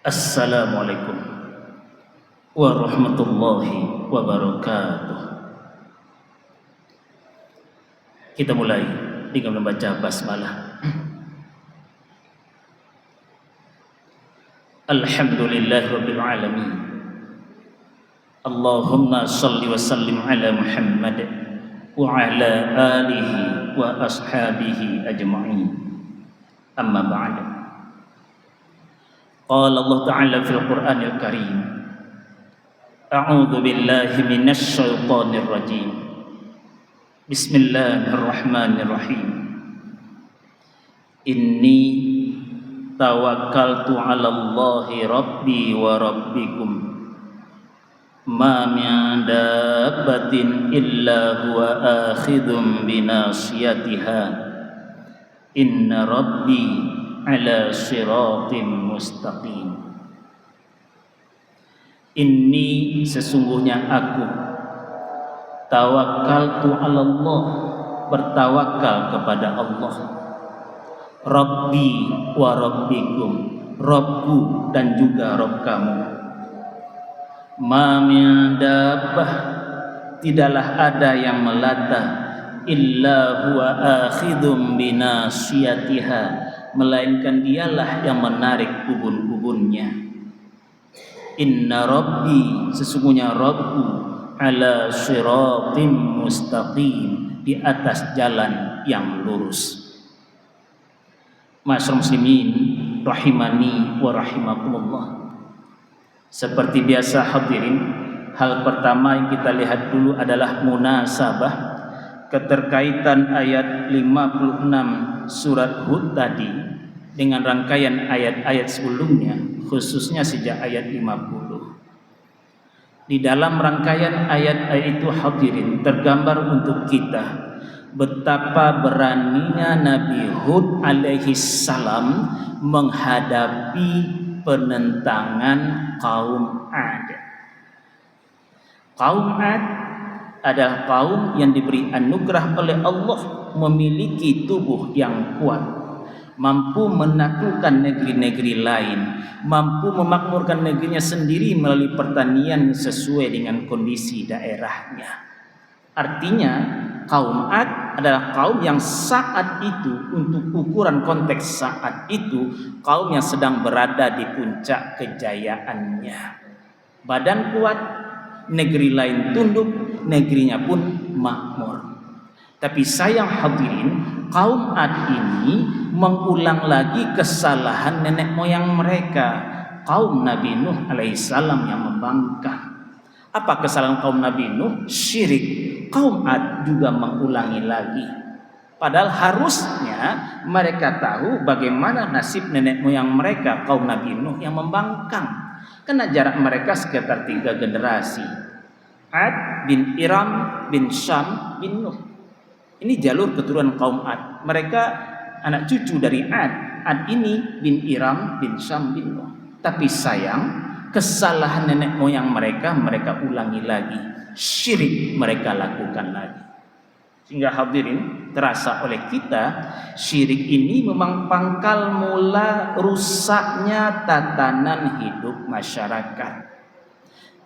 Assalamualaikum warahmatullahi wabarakatuh. Kita mulai dengan membaca basmalah. Alhamdulillahirabbil alamin. Allahumma shalli wa sallim ala Muhammad wa ala alihi wa ashabihi ajma'in. Amma ba'd. Qala Allah Ta'ala fil Qur'anil Karim. A'udzu billahi minasy syaithanir rajim. Bismillahirrahmanirrahim. Inni tawakkaltu 'ala Allahi rabbi wa rabbikum. Ma min dabbatin illa huwa akhidhum binasiyatiha. Inna rabbi ala siratim mustaqim. Inni sesungguhnya aku tawakkaltu 'ala Allah, bertawakal kepada Allah. Rabbi wa rabbikum, Rabbku dan juga Rabb kamu. Ma min dabbah, tidaklah ada yang melata, illa huwa akhidhum binasiyatiha, melainkan dialah yang menarik ubun-ubunnya. Inna rabbi, sesungguhnya Rabbku, ala siratim mustaqim, di atas jalan yang lurus. Ma'asyiral muslimin rahimani wa rahimakumullah. Seperti biasa hadirin, hal pertama yang kita lihat dulu adalah munasabah, keterkaitan ayat 56 surat Hud tadi dengan rangkaian ayat-ayat sebelumnya, khususnya sejak ayat 50. Di dalam rangkaian ayat-ayat itu hadirin tergambar untuk kita betapa beraninya Nabi Hud alaihi salam menghadapi penentangan kaum Ad. Kaum Ad adalah kaum yang diberi anugerah oleh Allah, memiliki tubuh yang kuat, mampu menaklukkan negeri-negeri lain, mampu memakmurkan negerinya sendiri melalui pertanian sesuai dengan kondisi daerahnya. Artinya kaum Ad adalah kaum yang saat itu, untuk ukuran konteks saat itu, kaum yang sedang berada di puncak kejayaannya. Badan kuat, negeri lain tunduk, negerinya pun makmur. Tapi sayang hadirin, kaum Ad ini mengulang lagi kesalahan nenek moyang mereka, kaum Nabi Nuh alaihissalam yang membangkang. Apa kesalahan kaum Nabi Nuh? Syirik. Kaum Ad juga mengulangi lagi. Padahal harusnya mereka tahu bagaimana nasib nenek moyang mereka, kaum Nabi Nuh yang membangkang. Karena jarak mereka sekitar 3 generasi. Ad bin Iram bin Syam bin Nuh. Ini jalur keturunan kaum Ad. Mereka anak cucu dari Ad. Ad ini bin Iram bin Syam bin Nuh. Tapi sayang, kesalahan nenek moyang mereka ulangi lagi. Syirik mereka lakukan lagi. Sehingga hadirin, terasa oleh kita, syirik ini memang pangkal mula rusaknya tatanan hidup masyarakat.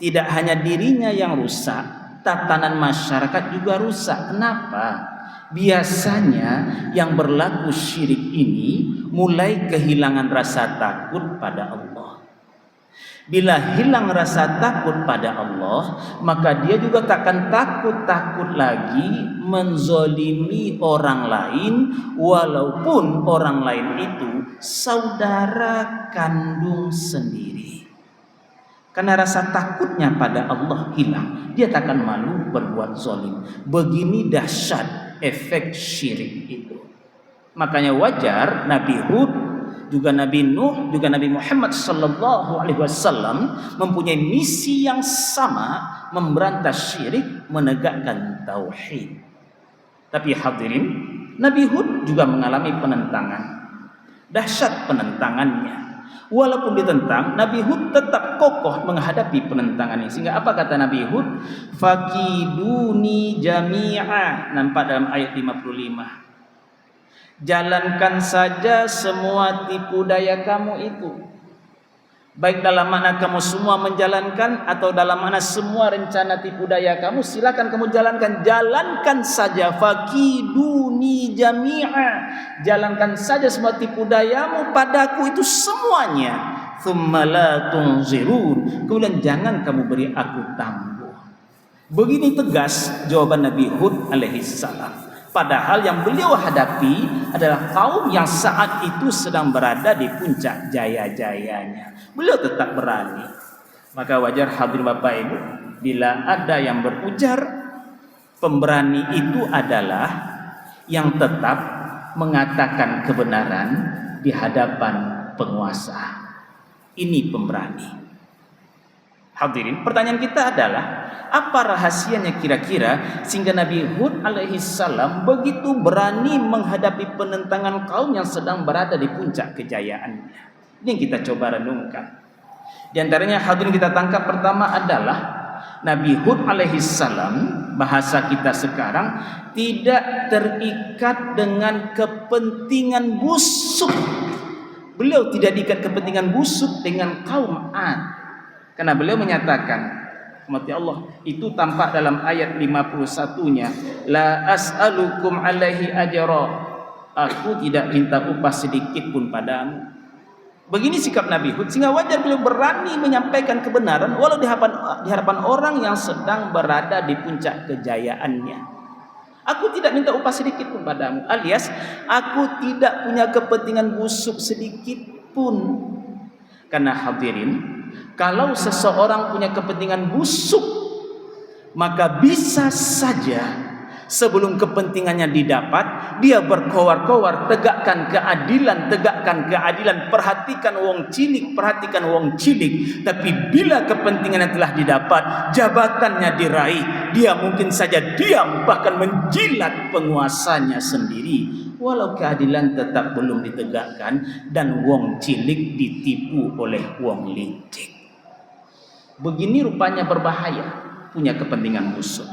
Tidak hanya dirinya yang rusak, tatanan masyarakat juga rusak. Kenapa? Biasanya yang berlaku syirik ini mulai kehilangan rasa takut pada Allah. Bila hilang rasa takut pada Allah, maka dia juga takkan takut-takut lagi menzolimi orang lain, walaupun orang lain itu saudara kandung sendiri. Karena rasa takutnya pada Allah hilang, dia takkan malu berbuat zalim. Begini dahsyat efek syirik itu. Makanya wajar Nabi Hud, juga Nabi Nuh, juga Nabi Muhammad sallallahu alaihi wasallam mempunyai misi yang sama, memberantas syirik, menegakkan tauhid. Tapi hadirin, Nabi Hud juga mengalami penentangan. Dahsyat penentangannya. Walaupun ditentang, Nabi Hud tetap kokoh menghadapi penentangan ini. Sehingga apa kata Nabi Hud? Fakiduni jami'a. Nampak dalam ayat 55. Jalankan saja semua tipu daya kamu itu. Baik dalam mana kamu semua menjalankan atau dalam mana semua rencana tipu daya kamu, silakan kamu jalankan. Jalankan saja, fakiduni jami'a. Jalankan saja semua tipu dayamu padaku itu semuanya. Tsumma la tunzirun. Kemudian jangan kamu beri aku tangguh. Begini tegas jawaban Nabi Hud alaihi salam. Padahal yang beliau hadapi adalah kaum yang saat itu sedang berada di puncak jaya-jayanya. Beliau tetap berani. Maka wajar hadirin Bapak Ibu, bila ada yang berujar, pemberani itu adalah yang tetap mengatakan kebenaran di hadapan penguasa. Ini pemberani. Hadirin, pertanyaan kita adalah, apa rahasianya kira-kira sehingga Nabi Hud alaihi salam begitu berani menghadapi penentangan kaum yang sedang berada di puncak kejayaannya? Ini yang kita coba renungkan. Di antaranya hadirin kita tangkap pertama adalah Nabi Hud alaihi salam, bahasa kita sekarang, tidak terikat dengan kepentingan busuk. Beliau tidak diikat kepentingan busuk dengan kaum Ad. Karena beliau menyatakan, umat Allah, itu tampak dalam ayat 51-nya, la as'alukum alaihi ajra. Aku tidak minta upah sedikit pun padamu. Begini sikap Nabi Hud, sehingga wajar beliau berani menyampaikan kebenaran walau di hadapan orang yang sedang berada di puncak kejayaannya. Aku tidak minta upah sedikit pun padamu, alias aku tidak punya kepentingan busuk sedikit pun. Karena hadirin, kalau seseorang punya kepentingan busuk, maka bisa saja sebelum kepentingannya didapat, dia berkowar-kowar, tegakkan keadilan, perhatikan wong cilik. Tapi bila kepentingannya telah didapat, jabatannya diraih, dia mungkin saja diam, bahkan menjilat penguasanya sendiri. Walau keadilan tetap belum ditegakkan dan wong cilik ditipu oleh wong licik. Begini rupanya berbahaya, punya kepentingan busuk.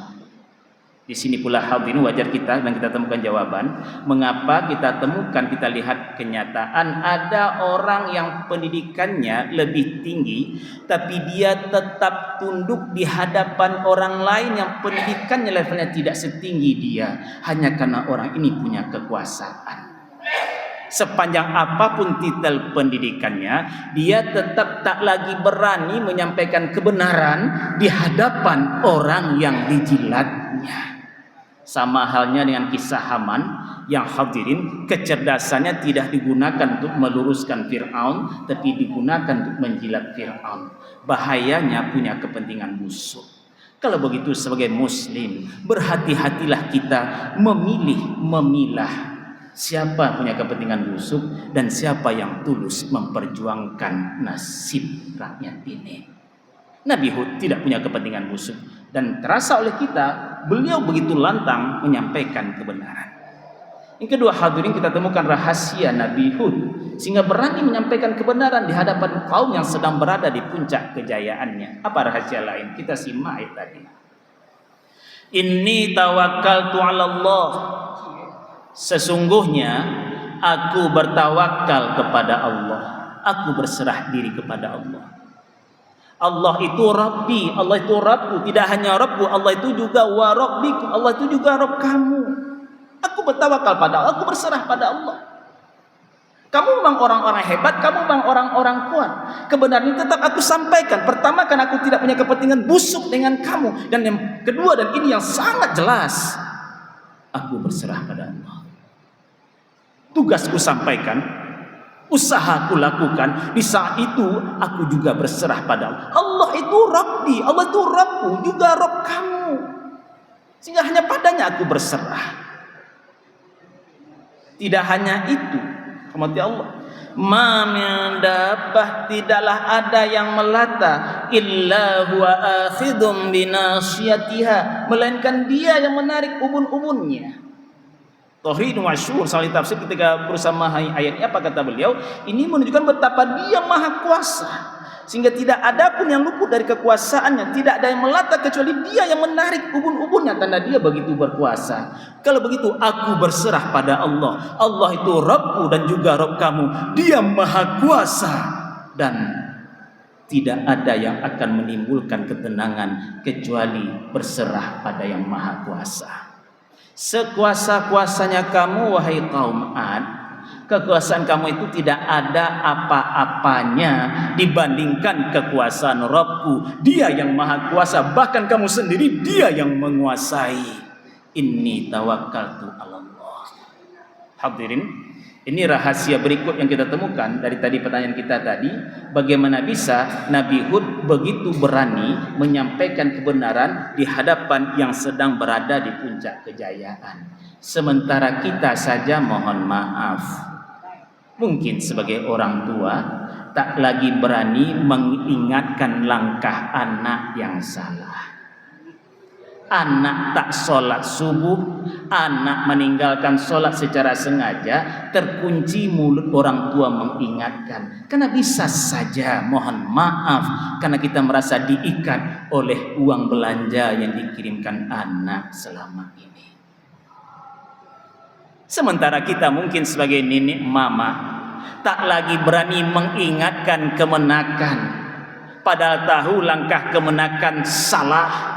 Di sini pula hadirin wajar kita dan kita temukan jawaban mengapa kita lihat kenyataan ada orang yang pendidikannya lebih tinggi tapi dia tetap tunduk di hadapan orang lain yang pendidikannya levelnya tidak setinggi dia, hanya karena orang ini punya kekuasaan. Sepanjang apapun titel pendidikannya, dia tetap tak lagi berani menyampaikan kebenaran di hadapan orang yang dijilatnya. Sama halnya dengan kisah Haman yang hadirin, kecerdasannya tidak digunakan untuk meluruskan Fir'aun, tapi digunakan untuk menjilat Fir'aun. Bahayanya punya kepentingan busuk. Kalau begitu sebagai muslim, berhati-hatilah kita memilah siapa punya kepentingan busuk dan siapa yang tulus memperjuangkan nasib rakyat ini. Nabi Hud tidak punya kepentingan busuk dan terasa oleh kita beliau begitu lantang menyampaikan kebenaran. Yang kedua hadirin, kita temukan rahasia Nabi Hud sehingga berani menyampaikan kebenaran di hadapan kaum yang sedang berada di puncak kejayaannya. Apa rahasia lain? Kita simak ayat tadi. Inni tawakkaltu 'ala Allah. Sesungguhnya aku bertawakal kepada Allah. Aku berserah diri kepada Allah. Allah itu Rabbi, Allah itu Rabbku. Tidak hanya Rabbku, Allah itu juga wa Rabbiku, Allah itu juga Rabb kamu. Aku bertawakal pada Allah, aku berserah pada Allah. Kamu memang orang-orang hebat, kamu memang orang-orang kuat. Kebenaran ini tetap aku sampaikan. Pertama, karena aku tidak punya kepentingan busuk dengan kamu. Dan yang kedua, dan ini yang sangat jelas, aku berserah pada Allah. Tugasku sampaikan, usahaku lakukan. Di saat itu aku juga berserah pada Allah. Allah itu Rabbi, Allah itu Rabbku, juga Rabb kamu. Sehingga hanya padanya aku berserah. Tidak hanya itu, rahmati Allah, ma min dabbah, tidaklah ada yang melata illa huwa akhidhum binasiyatiha, melainkan dia yang menarik ubun-ubunnya. Tauhid masyhur salih tafsir ketika berusaha memahami ayat ini, apa kata beliau? Ini menunjukkan betapa dia maha kuasa, sehingga tidak ada pun yang luput dari kekuasaannya, tidak ada yang melata kecuali dia yang menarik ubun-ubunnya karena dia begitu berkuasa. Kalau begitu aku berserah pada Allah. Allah itu Rabbku dan juga Rabb kamu. Dia maha kuasa dan tidak ada yang akan menimbulkan ketenangan kecuali berserah pada yang Maha Kuasa. Sekuasa-kuasanya kamu wahai kaum Ad, kekuasaan kamu itu tidak ada apa-apanya dibandingkan kekuasaan Rabbku. Dia yang Maha Kuasa, bahkan kamu sendiri dia yang menguasai. Inni tawakkaltu 'alallah. Hadirin, ini rahasia berikut yang kita temukan dari tadi pertanyaan kita tadi. Bagaimana bisa Nabi Hud begitu berani menyampaikan kebenaran di hadapan yang sedang berada di puncak kejayaan, sementara kita saja mohon maaf, mungkin sebagai orang tua tak lagi berani mengingatkan langkah anak yang salah. Anak tak sholat subuh, anak meninggalkan sholat secara sengaja, terkunci mulut orang tua mengingatkan. Karena bisa saja, mohon maaf, karena kita merasa diikat oleh uang belanja yang dikirimkan anak selama ini. Sementara kita mungkin sebagai nenek mama tak lagi berani mengingatkan kemenakan, padahal tahu langkah kemenakan salah.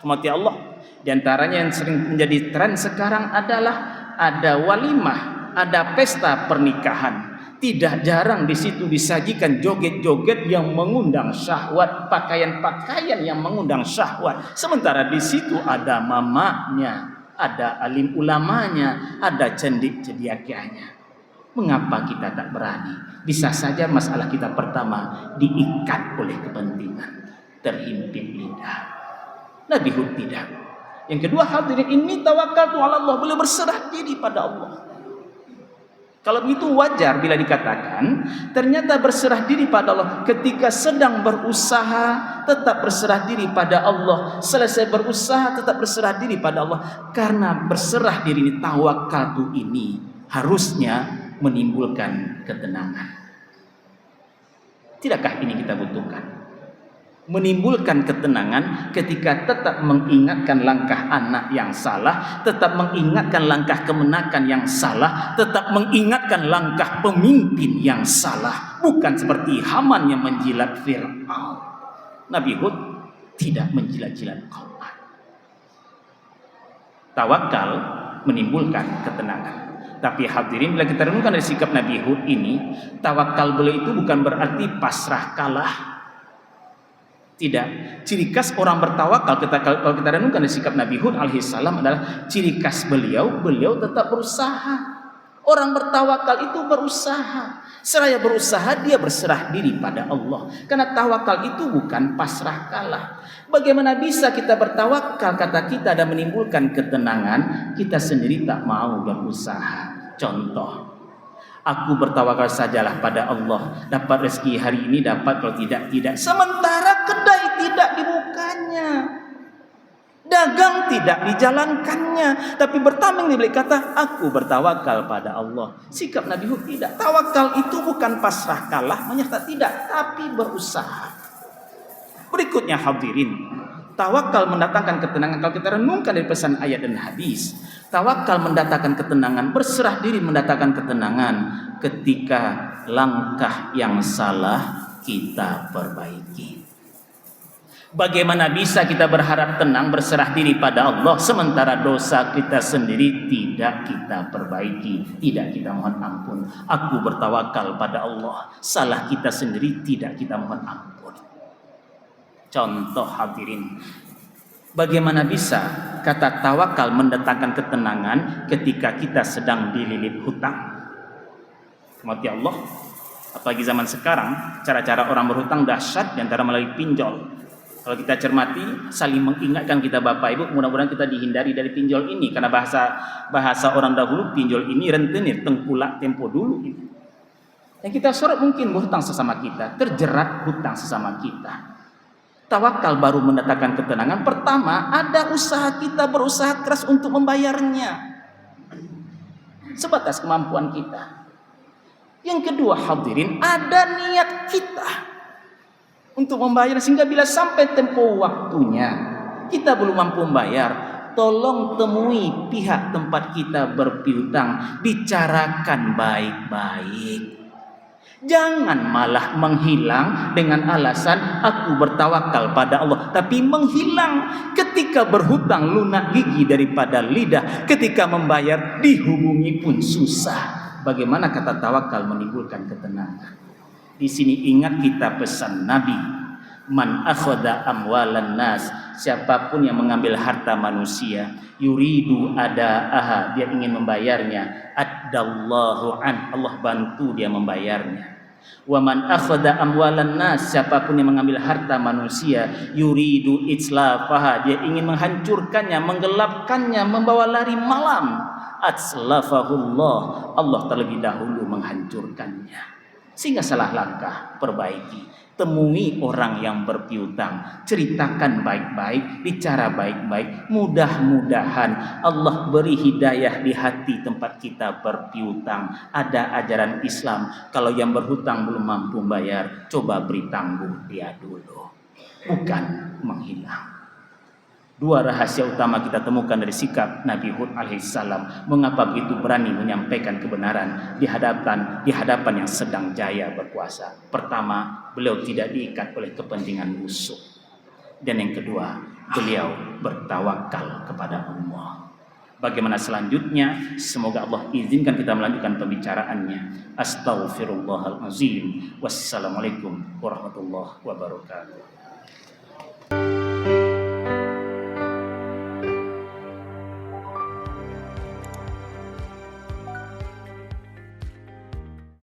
Rahmati Allah, di antaranya yang sering menjadi tren sekarang adalah ada walimah, ada pesta pernikahan. Tidak jarang di situ disajikan joget-joget yang mengundang syahwat, pakaian-pakaian yang mengundang syahwat. Sementara di situ ada mamanya, ada alim ulamanya, ada cendik-cediakianya. Mengapa kita tak berani? Bisa saja masalah kita pertama diikat oleh kepentingan, terhimpit lidah. Nabi Hud tidak. Yang kedua, hadirin, ini tawakkaltu 'ala Allah, beliau berserah diri pada Allah. Kalau begitu wajar bila dikatakan ternyata berserah diri pada Allah ketika sedang berusaha tetap berserah diri pada Allah, selesai berusaha tetap berserah diri pada Allah. Karena berserah diri ini, tawakkaltu ini harusnya menimbulkan ketenangan. Tidakkah ini kita butuhkan? Menimbulkan ketenangan ketika tetap mengingatkan langkah anak yang salah, tetap mengingatkan langkah kemenakan yang salah, tetap mengingatkan langkah pemimpin yang salah, bukan seperti Haman yang menjilat Fir'aun. Nabi Hud tidak menjilat-jilat kaum. Tawakal menimbulkan ketenangan. Tapi hadirin, bila kita renungkan dari sikap Nabi Hud ini, tawakal beliau itu bukan berarti pasrah kalah. Tidak. Ciri khas orang bertawakal, kalau kita renungkan dari sikap Nabi Hud alaihissalam adalah ciri khas beliau tetap berusaha. Orang bertawakal itu berusaha. Seraya berusaha, dia berserah diri pada Allah. Karena tawakal itu bukan pasrah kalah. Bagaimana bisa kita bertawakal, kata kita, dan menimbulkan ketenangan, kita sendiri tak mau berusaha. Contoh, aku bertawakal sajalah pada Allah, dapat rezeki hari ini, dapat, kalau tidak. Sementara kedai tidak dibukanya, dagang tidak dijalankannya, tapi bertameng dibeli kata aku bertawakal pada Allah. Sikap Nabi Hud tidak. Tawakal itu bukan pasrah kalah, menyerta tidak, tapi berusaha. Berikutnya hadirin, tawakal mendatangkan ketenangan. Kalau kita renungkan dari pesan ayat dan hadis, tawakal mendatangkan ketenangan, berserah diri mendatangkan ketenangan ketika langkah yang salah kita perbaiki. Bagaimana bisa kita berharap tenang, berserah diri pada Allah, sementara dosa kita sendiri tidak kita perbaiki, tidak kita mohon ampun. Aku bertawakal pada Allah, salah kita sendiri tidak kita mohon ampun. Contoh hadirin, bagaimana bisa kata tawakal mendatangkan ketenangan ketika kita sedang dililit hutang? Mati Allah, apalagi zaman sekarang, cara-cara orang berhutang dahsyat, diantara melalui pinjol. Kalau kita cermati, saling mengingatkan kita Bapak Ibu, mudah-mudahan kita dihindari dari pinjol ini, karena bahasa orang dahulu, pinjol ini rentenir, tengkulak tempo dulu. Yang kita sorot mungkin berhutang sesama kita, terjerat hutang sesama kita. Tawakal baru mendatangkan ketenangan. Pertama, ada usaha kita, berusaha keras untuk membayarnya sebatas kemampuan kita. Yang kedua hadirin, ada niat kita untuk membayar, sehingga bila sampai tempo waktunya kita belum mampu membayar, tolong temui pihak tempat kita berpiutang, bicarakan baik-baik. Jangan malah menghilang dengan alasan aku bertawakal pada Allah, tapi menghilang ketika berhutang lunak gigi daripada lidah, ketika membayar dihubungi pun susah. Bagaimana kata tawakal menimbulkan ketenangan? Di sini ingat kita pesan Nabi, man akhadha amwalan nas, siapapun yang mengambil harta manusia, yuridu adaaha, dia ingin membayarnya, addallahu an, Allah bantu dia membayarnya. Wa man akhadha amwalan nas, siapapun yang mengambil harta manusia, yuridu itslafaha, dia ingin menghancurkannya, menggelapkannya, membawa lari malam, atslafahullah, Allah terlebih dahulu menghancurkannya. Sehingga salah langkah, perbaiki. Temui orang yang berpiutang, ceritakan baik-baik, bicara baik-baik. Mudah-mudahan Allah beri hidayah di hati tempat kita berpiutang. Ada ajaran Islam, kalau yang berhutang belum mampu bayar, coba beri tangguh dia dulu, bukan menghilang. Dua rahasia utama kita temukan dari sikap Nabi Hud alaihissalam. Mengapa begitu berani menyampaikan kebenaran di hadapan yang sedang jaya berkuasa. Pertama, beliau tidak diikat oleh kepentingan musuh. Dan yang kedua, beliau bertawakal kepada Allah. Bagaimana selanjutnya? Semoga Allah izinkan kita melanjutkan pembicaraannya. Astaghfirullahalazim. Wassalamualaikum warahmatullahi wabarakatuh.